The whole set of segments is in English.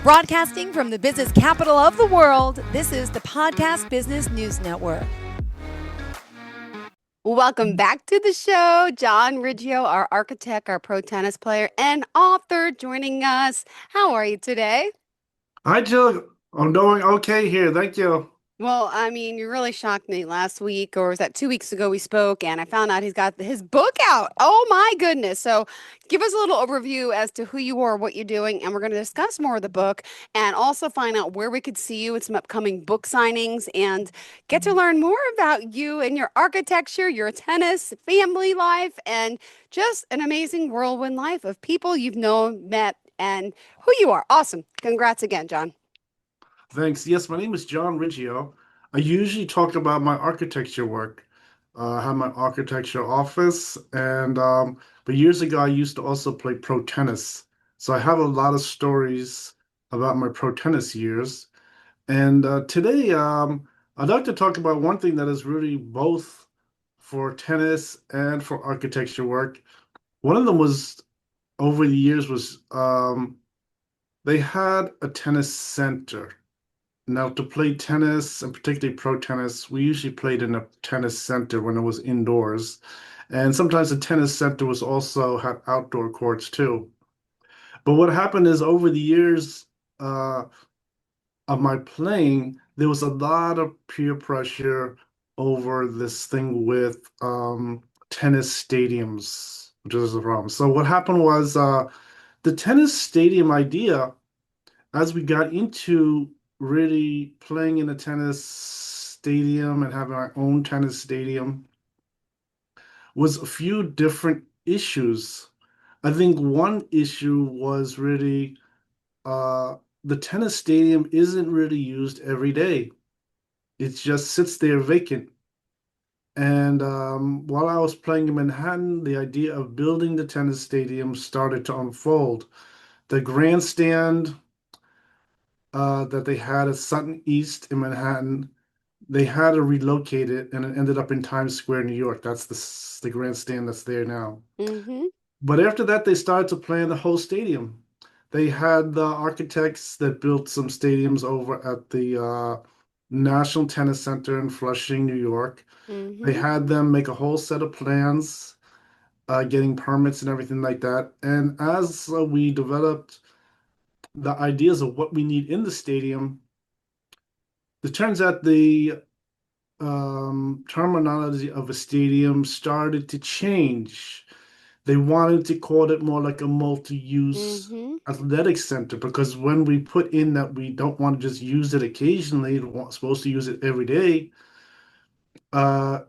Broadcasting from the business capital of the world, this is the Podcast Business News Network. Welcome back to the show. John Riggio, our architect, our pro tennis player, and author, joining us. How are you today? Hi, Jill. I'm doing okay here. Thank you. Well, I mean, you really shocked me last week, or was that 2 weeks ago we spoke, and I found out he's got his book out. Oh my goodness. So give us a little overview as to who you are, what you're doing, and we're going to discuss more of the book and also find out where we could see you in some upcoming book signings and get to learn more about you and your architecture, your tennis, family life, and just an amazing whirlwind life of people you've known, met, and who you are. Awesome. Congrats again, John. Thanks. Yes, my name is John Riggio. I usually talk about my architecture work. I have my architecture office, and but years ago I used to also play pro tennis. So I have a lot of stories about my pro tennis years. And today I'd like to talk about one thing that is really both for tennis and for architecture work. One of them was over the years was they had a tennis center. Now, to play tennis, and particularly pro tennis, we usually played in a tennis center when it was indoors. And sometimes the tennis center was also had outdoor courts too. But what happened is over the years uh, of my playing, there was a lot of peer pressure over this thing with tennis stadiums, which is a problem. So what happened was the tennis stadium idea, as we got into really playing in a tennis stadium and having our own tennis stadium, was a few different issues. I think one issue was really the tennis stadium isn't really used every day. It just sits there vacant. And while I was playing in Manhattan, the idea of building the tennis stadium started to unfold. The grandstand that they had at Sutton East in Manhattan, they had to relocate it, and it ended up in Times Square, New York. That's the grandstand that's there now. Mm-hmm. But after that, they started to plan the whole stadium. They had the architects that built some stadiums over at the National Tennis Center in Flushing, New York. They Mm-hmm. had them make a whole set of plans, getting permits and everything like that. And as we developed the ideas of what we need in the stadium, it turns out the terminology of a stadium started to change. They wanted to call it more like a multi-use Mm-hmm. athletic center because when we put in that we don't want to just use it occasionally, we're supposed to use it every day, the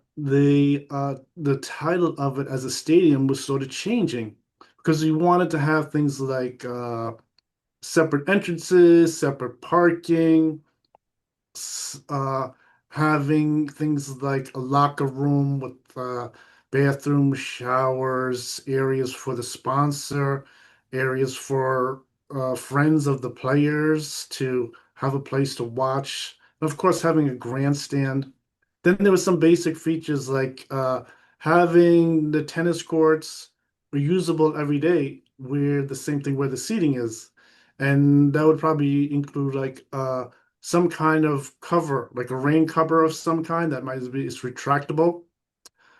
title of it as a stadium was sort of changing because we wanted to have things like separate entrances, separate parking, uh, having things like a locker room with bathroom, showers, areas for the sponsor, areas for friends of the players to have a place to watch, and of course, having a grandstand. Then there were some basic features like having the tennis courts reusable every day, where the same thing where the seating is. And that would probably include like some kind of cover, like a rain cover of some kind that might be is retractable.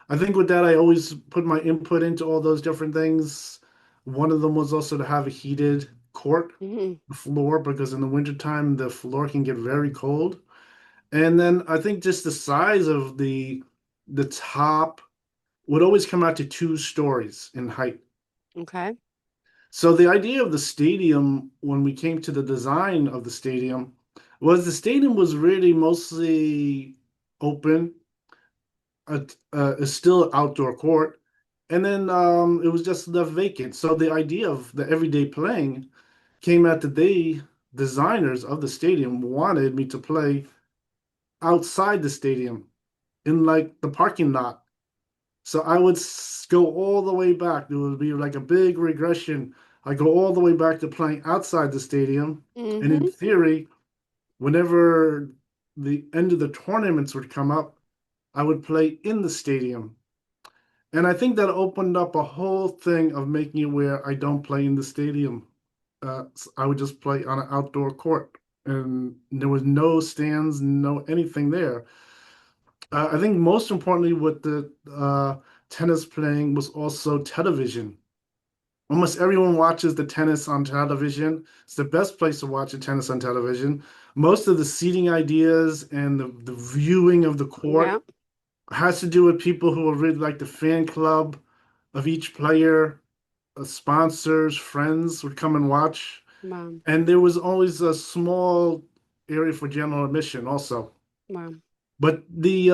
I think with that, I always put my input into all those different things. One of them was also to have a heated court Mm-hmm. floor because in the wintertime the floor can get very cold. And then I think just the size of the top would always come out to 2 stories in height. Okay. So the idea of the stadium, when we came to the design of the stadium, was the stadium was really mostly open, still outdoor court, and then it was just left vacant. So the idea of the everyday playing came out that they designers of the stadium wanted me to play outside the stadium in like the parking lot. So I would go all the way back. There would be like a big regression. I go all the way back to playing outside the stadium. And in Mm-hmm. theory, whenever the end of the tournaments would come up, I would play in the stadium. And I think that opened up a whole thing of making it where I don't play in the stadium I would just play on an outdoor court, and there was no stands, no anything there. I think most importantly with the tennis playing was also television. Almost everyone watches the tennis on television. It's the best place to watch a tennis on television. Most of the seating ideas and the viewing of the Yeah. court has to do with people who are really like the fan club of each player, sponsors, friends would come and watch. Wow. And there was always a small area for general admission also. Wow. But the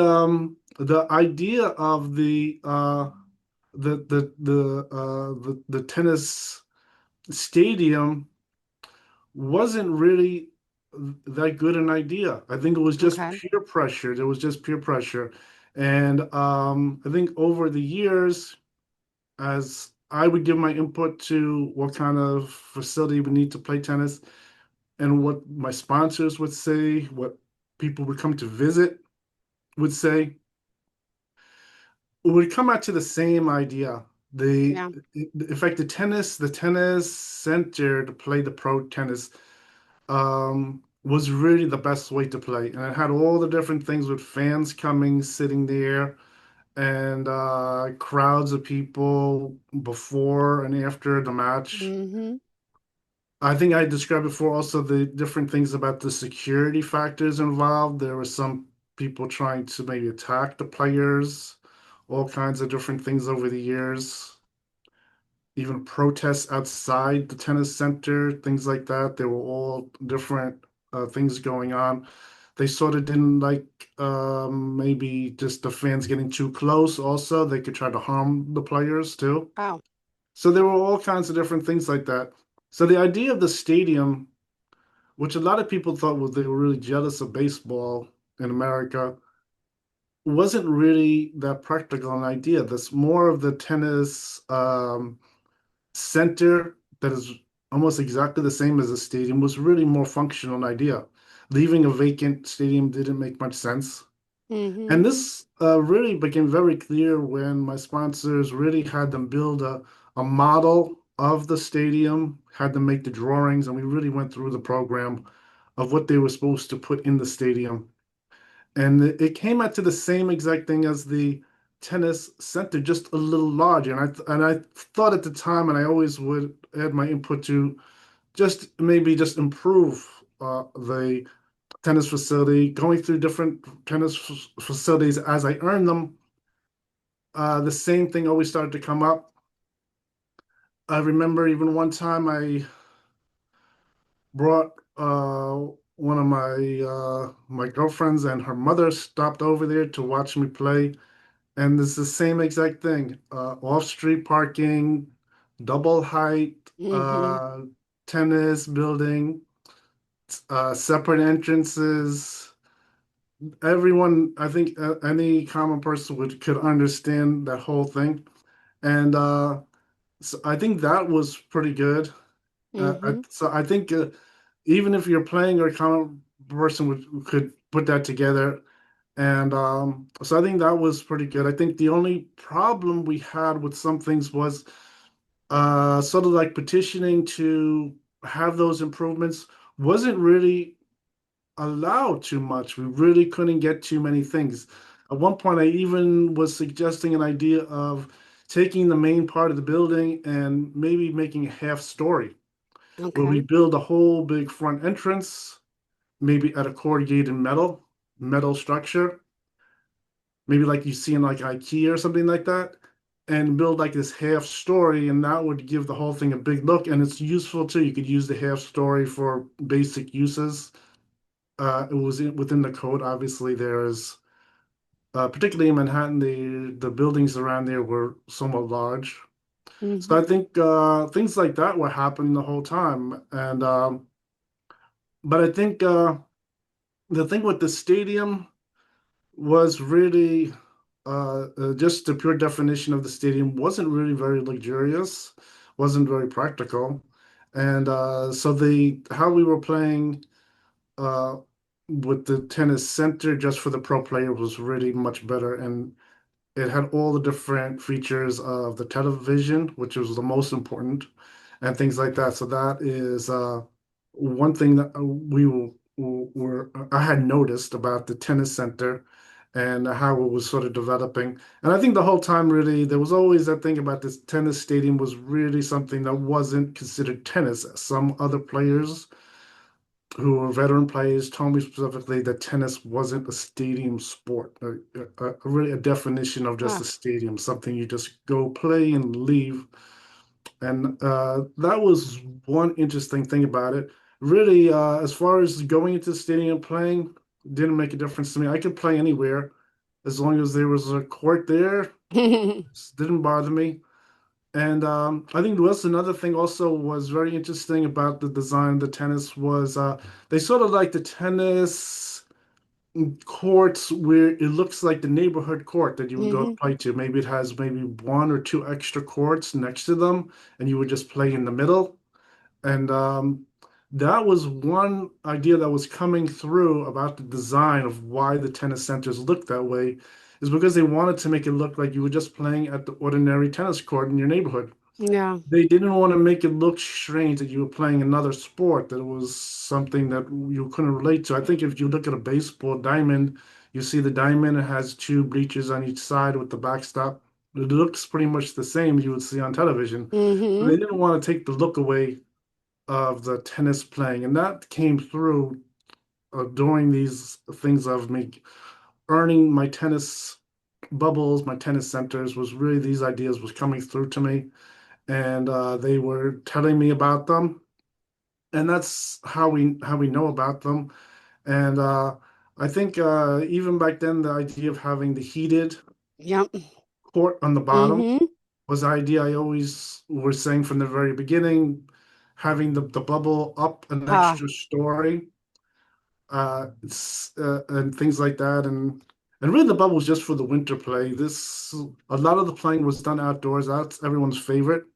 idea of the tennis stadium wasn't really that good an idea. I think it was just Okay. peer pressure. There was just peer pressure. And I think over the years, as I would give my input to what kind of facility we need to play tennis and what my sponsors would say, what people would come to visit would say, it would come out to the same idea. Yeah. In fact, the tennis center to play the pro tennis was really the best way to play. And it had all the different things with fans coming, sitting there, and crowds of people before and after the match. Mm-hmm. I think I described before also the different things about the security factors involved. There were some people trying to maybe attack the players, all kinds of different things over the years, even protests outside the tennis center, things like that. There were all different things going on. They sort of didn't like maybe just the fans getting too close. Also, they could try to harm the players too. Wow. So there were all kinds of different things like that. So the idea of the stadium, which a lot of people thought was they were really jealous of baseball in America, wasn't really that practical an idea. That's more of the tennis center that is almost exactly the same as a stadium was really more functional an idea. Leaving a vacant stadium didn't make much sense. Mm-hmm. And this really became very clear when my sponsors really had them build a model of the stadium, had them make the drawings, and we really went through the program of what they were supposed to put in the stadium. And it came out to the same exact thing as the tennis center, just a little larger. And I thought at the time, and I always would add my input to just maybe just improve the tennis facility, going through different facilities as I earned them. The same thing always started to come up. I remember even one time I brought one of my girlfriends and her mother stopped over there to watch me play, and it's the same exact thing: off-street parking, double height, Mm-hmm. tennis building, separate entrances. Everyone, I think, any common person would could understand that whole thing, and so I think that was pretty good. Mm-hmm. So I think even if you're playing or a common person would could put that together, and so I think that was pretty good. I think the only problem we had with some things was sort of like petitioning to have those improvements wasn't really allow too much. We really couldn't get too many things. At one point, I even was suggesting an idea of taking the main part of the building and maybe making a half story where we Okay. build a whole big front entrance, maybe at a corrugated metal structure, maybe like you see in like IKEA or something like that, and build like this half story, and that would give the whole thing a big look. And it's useful too. You could use the half story for basic uses. It was within the code. Obviously, there's particularly in Manhattan, the buildings around there were somewhat large. So I Mm-hmm. think things like that were happening the whole time. And but I think the thing with the stadium was really just the pure definition of the stadium wasn't really very luxurious, wasn't very practical, and so the how we were playing uh, with the tennis center just for the pro player was really much better, and it had all the different features of the television, which was the most important, and things like that. So that is one thing that were I had noticed about the tennis center and how it was sort of developing. And I think the whole time, really, there was always that thing about this tennis stadium was really something that wasn't considered tennis. Some other players who were veteran players told me specifically that tennis wasn't a stadium sport, really a definition of just Huh. a stadium, something you just go play and leave. And that was one interesting thing about it. Really, as far as going into the stadium and playing, didn't make a difference to me. I could play anywhere as long as there was a court there. It didn't bother me. And I think was another thing also was very interesting about the design of the tennis was they sort of like the tennis courts where it looks like the neighborhood court that you would go Hmm. play to. Maybe it has maybe one or two extra courts next to them, and you would just play in the middle. And that was one idea that was coming through about the design of why the tennis centers look that way, is because they wanted to make it look like you were just playing at the ordinary tennis court in your neighborhood. Yeah. They didn't want to make it look strange that you were playing another sport, that it was something that you couldn't relate to. I think if you look at a baseball diamond, you see the diamond, it has two bleachers on each side with the backstop. It looks pretty much the same you would see on television. But Hmm. they didn't want to take the look away of the tennis playing, and that came through during these things of me earning my tennis bubbles, my tennis centers, was really these ideas was coming through to me, and they were telling me about them, and that's how we know about them. And I think even back then, the idea of having the heated Yep. court on the bottom Hmm. was the idea I always was saying from the very beginning, having the bubble up an Ah, extra story, and things like that, and really the bubble was just for the winter play. This a lot of the playing was done outdoors. That's everyone's favorite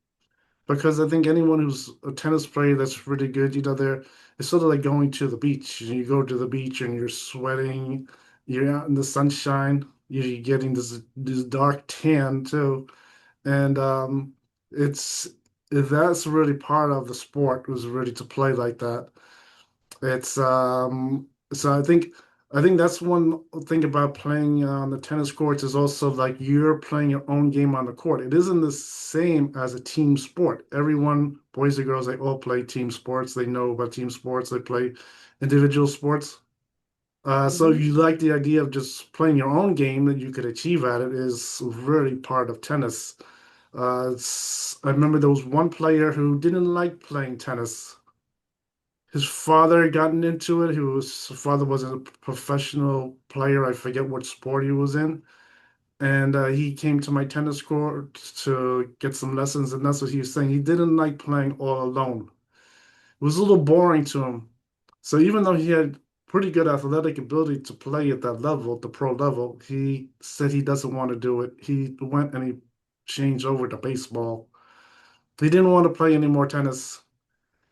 because I think anyone who's a tennis player that's really good, they're it's sort of like going to the beach. You go to the beach and you're sweating, you're out in the sunshine, you're getting this dark tan too, and it's that's really part of the sport was really to play like that. It's so I think that's one thing about playing on the tennis courts is also like you're playing your own game on the court. It isn't the same as a team sport. Everyone, boys and girls, they all play team sports. They know about team sports. They play individual sports. So if hmm. you like the idea of just playing your own game that you could achieve at it is really part of tennis. I remember there was one player who didn't like playing tennis. His father had gotten into it. His father was a professional player. I forget what sport he was in. And he came to my tennis court to get some lessons, and that's what he was saying. He didn't like playing all alone. It was a little boring to him. So even though he had pretty good athletic ability to play at that level, the pro level, he said he doesn't want to do it. He went and he changed over to baseball. He didn't want to play any more tennis.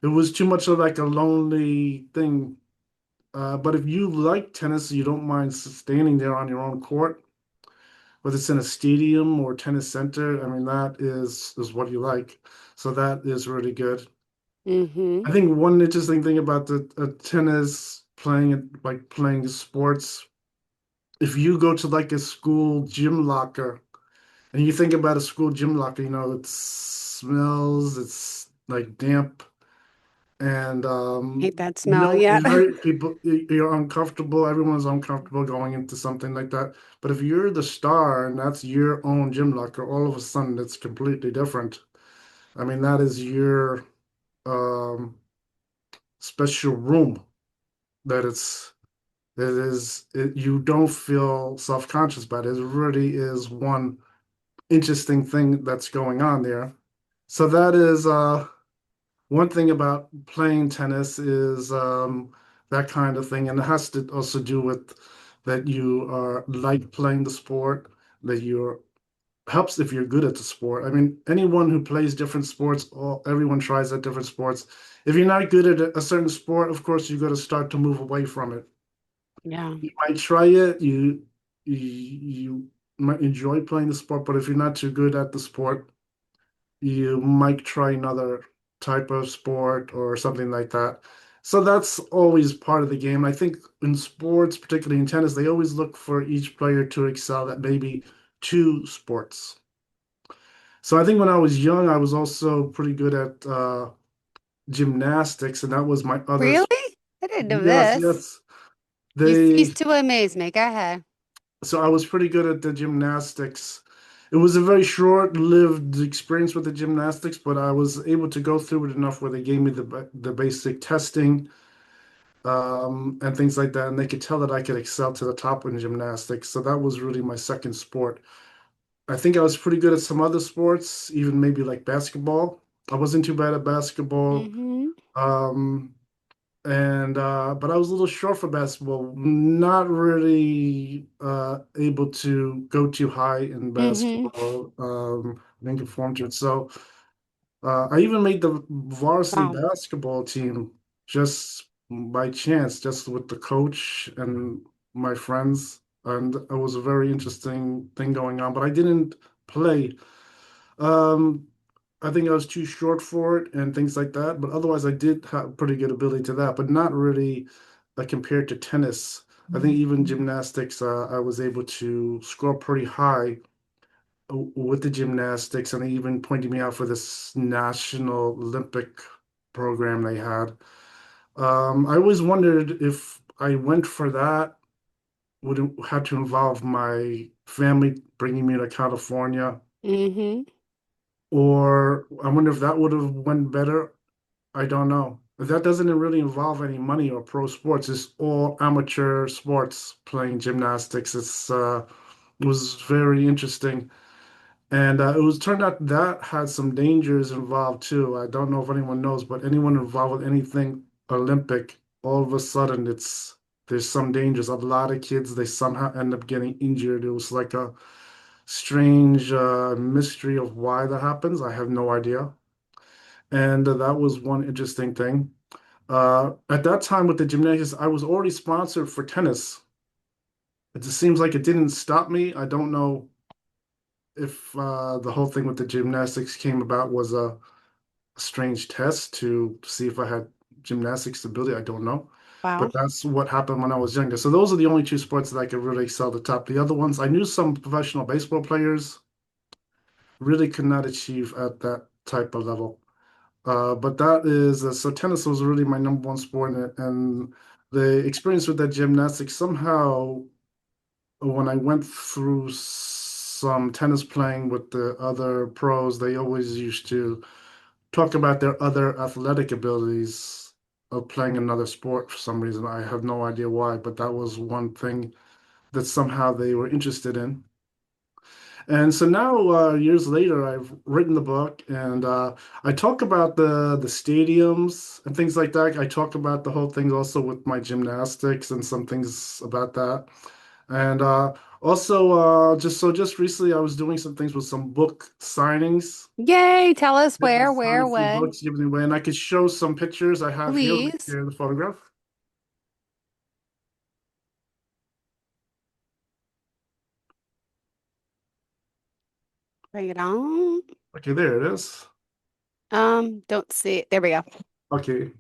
It was too much of like a lonely thing. But if you like tennis, you don't mind standing there on your own court, whether it's in a stadium or tennis center. I mean, that is what you like. So that is really good. Hmm. I think one interesting thing about the tennis playing it, like playing sports, if you go to like a school gym locker and you think about a school gym locker, it smells, it's like damp, and Hate that smell. Yeah. it's very people you're uncomfortable. Everyone's uncomfortable going into something like that. But if you're the star and that's your own gym locker, all of a sudden it's completely different. I mean, that is your um, special room. That you don't feel self-conscious about it. It really is one interesting thing that's going on there. So that is one thing about playing tennis is that kind of thing, and it has to also do with that you are like playing the sport, that you're helps if you're good at the sport. I mean, anyone who plays different sports, everyone tries at different sports. If you're not good at a certain sport, of course, you got to start to move away from it. Yeah. You might try it, you might enjoy playing the sport, but if you're not too good at the sport, you might try another type of sport or something like that. So that's always part of the game. I think in sports, particularly in tennis, they always look for each player to excel at maybe two sports. So I think when I was young, I was also pretty good at gymnastics, and that was my other. Really? I didn't know Yes, this. yes. You cease They to amaze me. Go ahead. So I was pretty good at the gymnastics. It was a very short-lived experience with the gymnastics, but I was able to go through it enough where they gave me the basic testing and things like that, and they could tell that I could excel to the top in gymnastics. So that was really my second sport. I think I was pretty good at some other sports, even maybe like basketball. I wasn't too bad at basketball. Mm-hmm. Um, and but I was a little short for basketball, not really able to go too high in Mm-hmm. basketball, and conform to it. So I even made the varsity Wow. basketball team just by chance, just with the coach and my friends, and it was a very interesting thing going on. But I didn't play. Um, I think I was too short for it and things like that. But otherwise, I did have pretty good ability to that, but not really compared to tennis. I think even gymnastics, I was able to score pretty high with the gymnastics, and they even pointed me out for this National Olympic program they had. I always wondered if I went for that, would it have to involve my family bringing me to California, Mm-hmm. or I wonder if that would have went better. I don't know. That doesn't really involve any money or pro sports. It's all amateur sports playing gymnastics. It was very interesting. And it was turned out that had some dangers involved too. I don't know if anyone knows, but anyone involved with anything Olympic, all of a sudden there's some dangers. A lot of kids they somehow end up getting injured. It was like a strange mystery of why that happens. I have no idea. And that was one interesting thing. At that time with the gymnastics, I was already sponsored for tennis. It just seems like it didn't stop me. I don't know if the whole thing with the gymnastics came about was a strange test to see if I had gymnastics ability. I don't know. Wow. But that's what happened when I was younger. So those are the only two sports that I could really excel at the top. The other ones, I knew some professional baseball players really could not achieve at that type of level. But that is so tennis was really my number one sport, and the experience with that gymnastics somehow when I went through some tennis playing with the other pros, they always used to talk about their other athletic abilities of playing another sport for some reason. I have no idea why, but that was one thing that somehow they were interested in. And so now, years later, I've written the book, and I talk about the stadiums and things like that. I talk about the whole thing also with my gymnastics and some things about that. And also, just recently, I was doing some things with some book signings, Yay. Tell us making where, sign free when. books, giving away, and I could show some pictures I have here right Please. here in the photograph. Bring it on. Okay, there it is. Don't see it. There we go. Okay.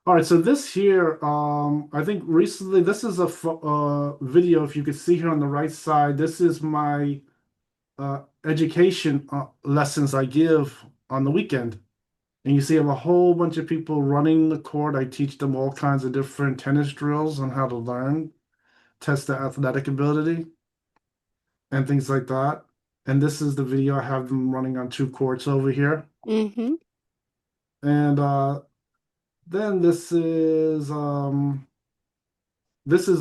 All right, so this here, I think recently, this is a video. If you could see here on the right side, this is my education lessons I give on the weekend. And you see, I have a whole bunch of people running the court. I teach them all kinds of different tennis drills on how to learn, test their athletic ability, and things like that. And this is the video. I have them running on two courts over here. Mm-hmm. And then this is a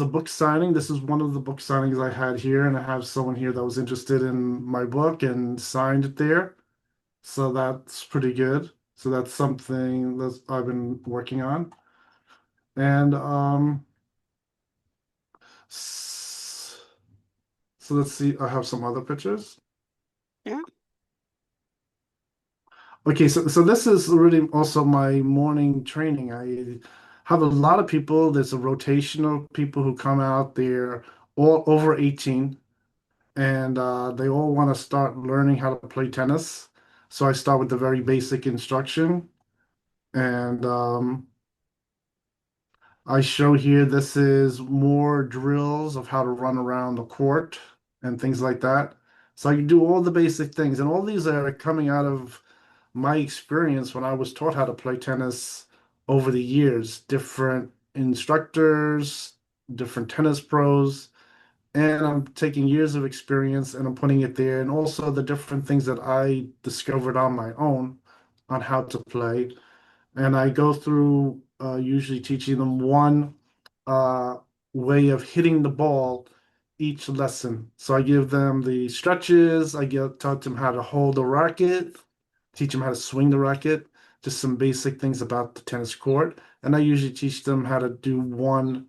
book signing. This is one of the book signings I had here, and I have someone here that was interested in my book and signed it there. So that's pretty good. So that's something that I've been working on. And s- so let's see. I have some other pictures. Yeah. Okay, so this is really also my morning training. I have a lot of people. There's a rotation of people who come out. They're all over 18, and they all want to start learning how to play tennis. So I start with the very basic instruction, and I show here this is more drills of how to run around the court and things like that. So I can do all the basic things, and all these are coming out of my experience when I was taught how to play tennis over the years, different instructors, different tennis pros, and I'm taking years of experience and I'm putting it there, and also the different things that I discovered on my own on how to play. And I go through usually teaching them one uh, way of hitting the ball each lesson. So I give them the stretches, taught them how to hold the racket, teach them how to swing the racket, just some basic things about the tennis court. And I usually teach them how to do one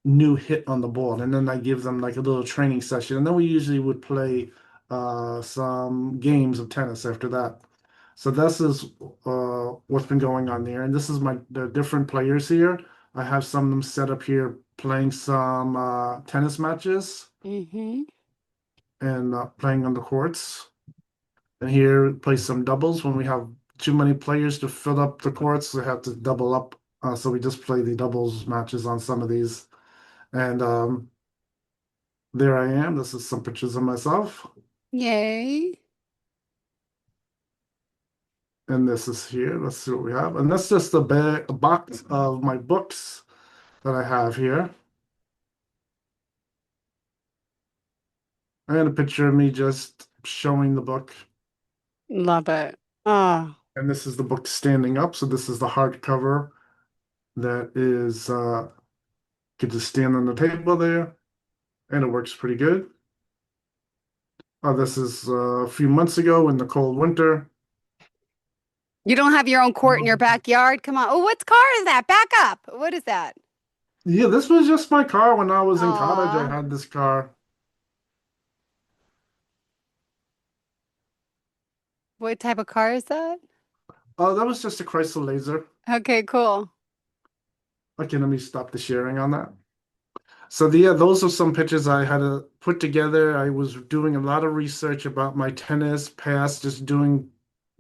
new hit on the ball. And then I give them like a little training session. And then we usually would play some games of tennis after that. So this is what's been going on there. And this is the different players here. I have some of them set up here playing some tennis matches Mm-hmm. and playing on the courts. And here play some doubles when we have too many players to fill up the courts. We have to double up. So we just play the doubles matches on some of these. And there I am. This is some pictures of myself. Yay. And this is here. Let's see what we have. And that's just a box of my books that I have here. And a picture of me just showing the book. Love it. Oh, And this is the book standing up. So this is the hardcover that is could just stand on the table there. And it works pretty good. This is a few months ago in the cold winter. you don't have your own court in your backyard? Come on. Oh, what car is that? Back up. What is that? Yeah, this was just my car when I was in college. I Aw. had this car. What type of car is that? That was just a Chrysler Laser. Okay, cool. Okay, let me stop the sharing on that. So yeah, those are some pictures I had to put together. I was doing a lot of research about my tennis past,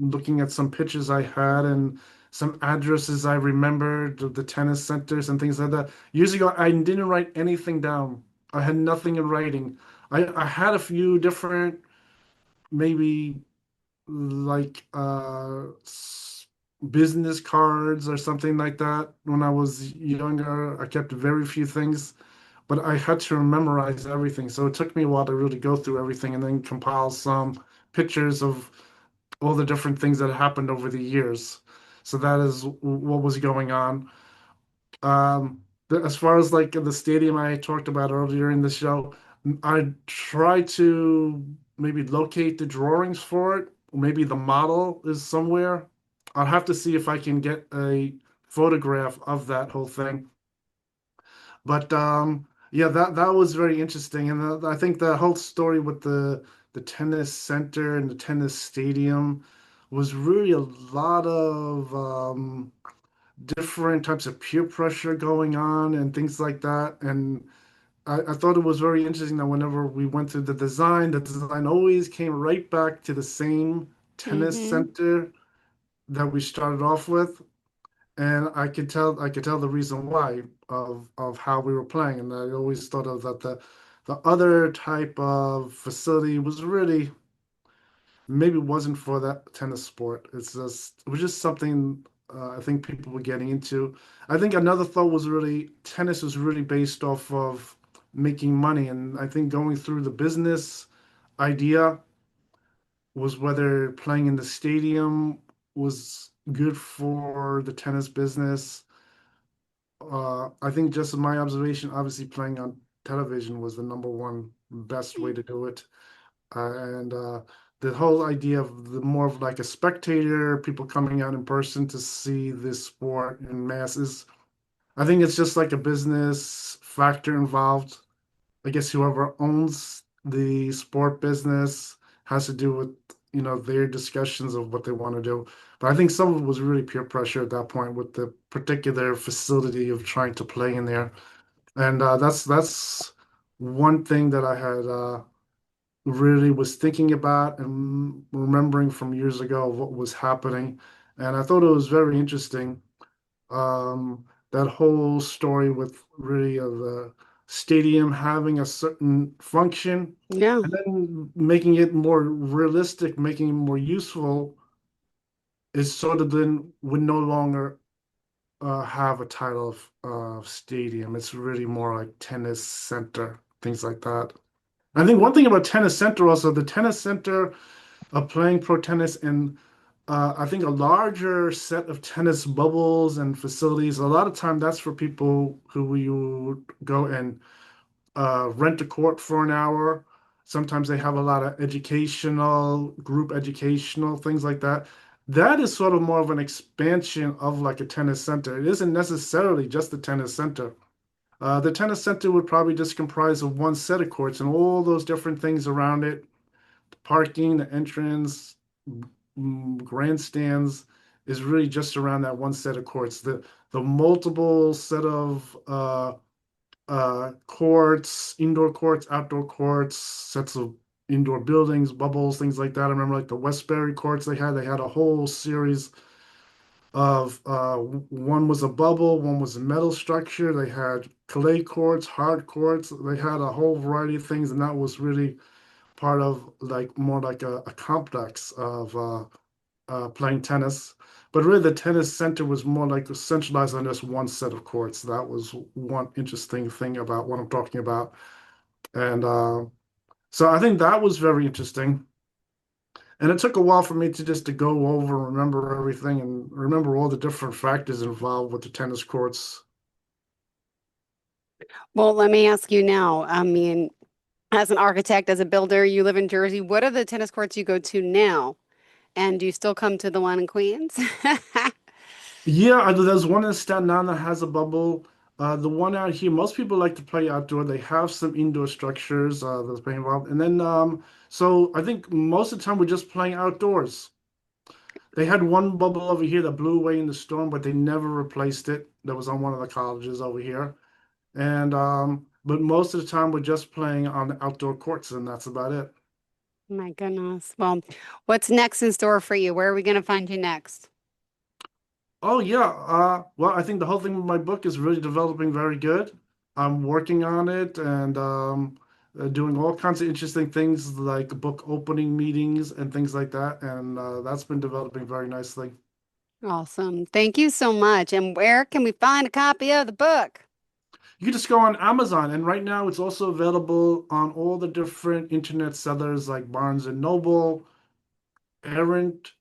looking at some pictures I had and some addresses I remembered of the tennis centers and things like that. Years ago, I didn't write anything down. I had nothing in writing. I had a few different, maybe like business cards or something like that when I was younger. I kept very few things, but I had to memorize everything. So it took me a while to really go through everything and then compile some pictures of all the different things that happened over the years. So that is what was going on. As far as like the stadium I talked about earlier in the show, I try to maybe locate the drawings for it. Maybe the model is somewhere. I'll have to see if I can get a photograph of that whole thing. But yeah, that was very interesting, and I think the whole story with the tennis center and the tennis stadium was really a lot of different types of peer pressure going on and things like that. And I thought it was very interesting that whenever we went through the design always came right back to the same tennis Mm-hmm. center that we started off with. And I could tell the reason why of how we were playing. And I always thought of that the other type of facility was really maybe wasn't for that tennis sport. It was just something I think people were getting into. I think another thought was really tennis was really based off of making money, and I think going through the business idea was whether playing in the stadium was good for the tennis business. I think just my observation, obviously playing on television was the number one best way to do it. And the whole idea of the more of like a spectator, people coming out in person to see this sport in masses. I think it's just like a business factor involved. I guess whoever owns the sport business has to do with, their discussions of what they want to do. But I think some of it was really peer pressure at that point with the particular facility of trying to play in there. And that's one thing that I had. really was thinking about and remembering from years ago what was happening. And I thought it was very interesting. That whole story with really the stadium having a certain function Yeah. and then making it more realistic, making it more useful is sort of then would no longer have a title of stadium. It's really more like tennis center, things like that. I think one thing about tennis center also, the tennis center playing pro tennis in I think a larger set of tennis bubbles and facilities. A lot of time that's for people who you would go and rent a court for an hour. Sometimes they have a lot of educational, group educational things like that. That is sort of more of an expansion of like a tennis center. It isn't necessarily just the tennis center. The tennis center would probably just comprise of one set of courts and all those different things around it, parking, the entrance, grandstands is really just around that one set of courts. The multiple set of courts, indoor courts, outdoor courts, sets of indoor buildings, bubbles, things like that. I remember like the Westbury courts they had a whole series of one was a bubble, one was a metal structure. They had clay courts, hard courts. They had a whole variety of things, and that was really part of like more like a complex of playing tennis. But really, the tennis center was more like centralized on just one set of courts. That was one interesting thing about what I'm talking about. And so I think that was very interesting. And it took a while for me to just to go over and remember everything and remember all the different factors involved with the tennis courts. Well, let me ask you now. I mean, as an architect, as a builder, you live in Jersey. What are the tennis courts you go to now? And do you still come to the one in Queens? Yeah, there's one in Staten Island that has a bubble. The one out here, most people like to play outdoor. They have some indoor structures that's playing involved. And then, so I think most of the time we're just playing outdoors. They had one bubble over here that blew away in the storm, but they never replaced it. That was on one of the colleges over here. And but most of the time we're just playing on the outdoor courts, and that's about it. My goodness. Well, what's next in store for you? Where are we going to find you next? Oh yeah. Well, I think the whole thing with my book is really developing very good. I'm working on it and doing all kinds of interesting things like book opening meetings and things like that, and that's been developing very nicely. Awesome. Thank you so much. And where can we find a copy of the book? You can just go on Amazon, and right now it's also available on all the different internet sellers like Barnes and Noble, Errant.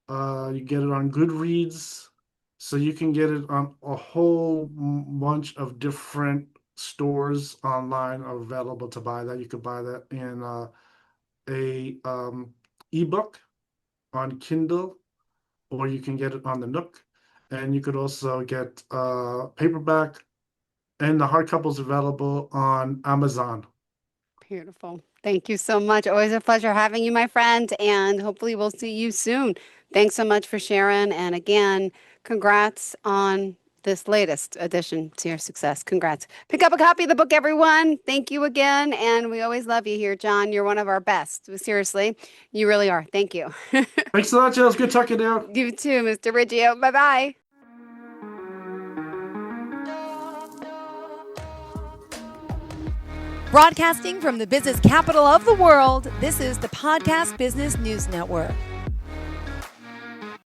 You get it on Goodreads, so you can get it on a whole bunch of different stores online are available to buy that. You could buy that in a ebook on Kindle, or you can get it on the Nook, and you could also get paperback, and the hardcover is available on Amazon. Beautiful. Thank you so much. Always a pleasure having you, my friend, and hopefully we'll see you soon. Thanks so much for sharing. And again, congrats on this latest addition to your success. Congrats. Pick up a copy of the book, everyone. Thank you again. And we always love you here, John. You're one of our best. Seriously, you really are. Thank you. Thanks a lot, Jill. It's good talking to you. You too, Mr. Riggio. Bye bye. Broadcasting from the business capital of the world, this is the Podcast Business News Network.